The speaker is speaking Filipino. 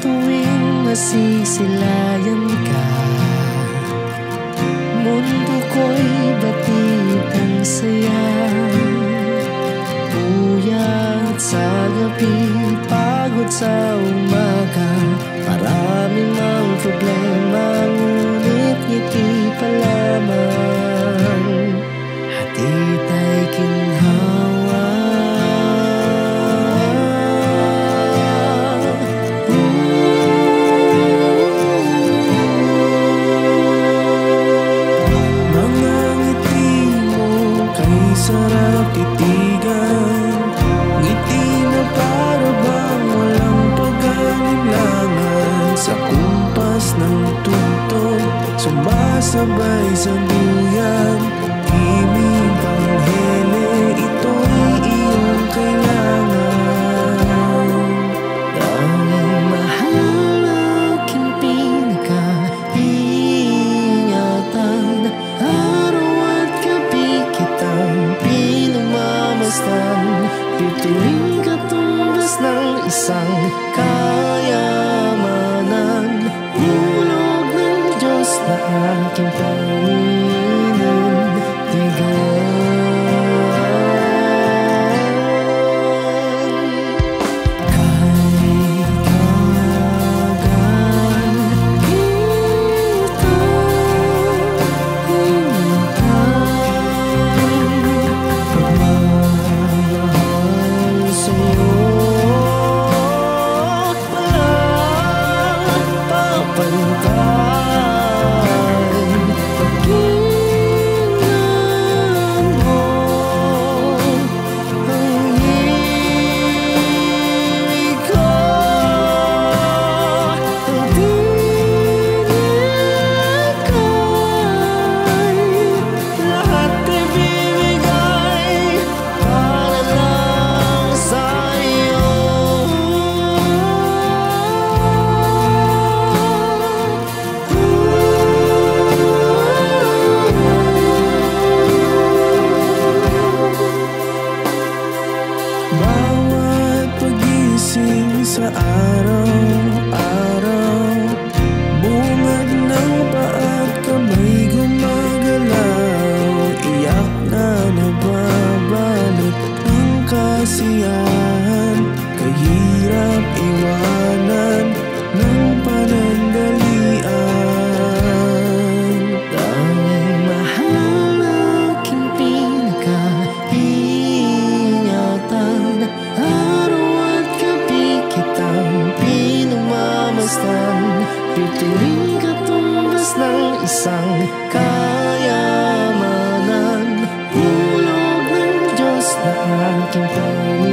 tuwing masisilayan ka, mundo ko'y batid ang saya. Puyat sa gabi, pagod sa umaga, maraming mang problema, ngunit ngiti pa lamang, hatid ay ginhawa. Sarap titigan, ngiti na para bang walang pag-alinlangan. Sa kumpas ng tugtog, sumasabay sa duyan, himig panghele, ito'y iyong kailangan. Tanging mahal, aking pinaka-ingatan, araw at gabi kitang pituwing katumbas ng isang kayamanan, hulog ng Diyos na aking paninindigan. Bawat pagising sa araw-araw, bungad ng paat kamay gumagalaw, iyak na nababalot ng kasiyahan, kahirap iwanan ng panandalian. Tanging mahal, aking pinaka-ingatan, araw at gabi kitang pinamamasdan, pituwing katumbas ng isang kayamanan, hulog ng Diyos na aking panginoon.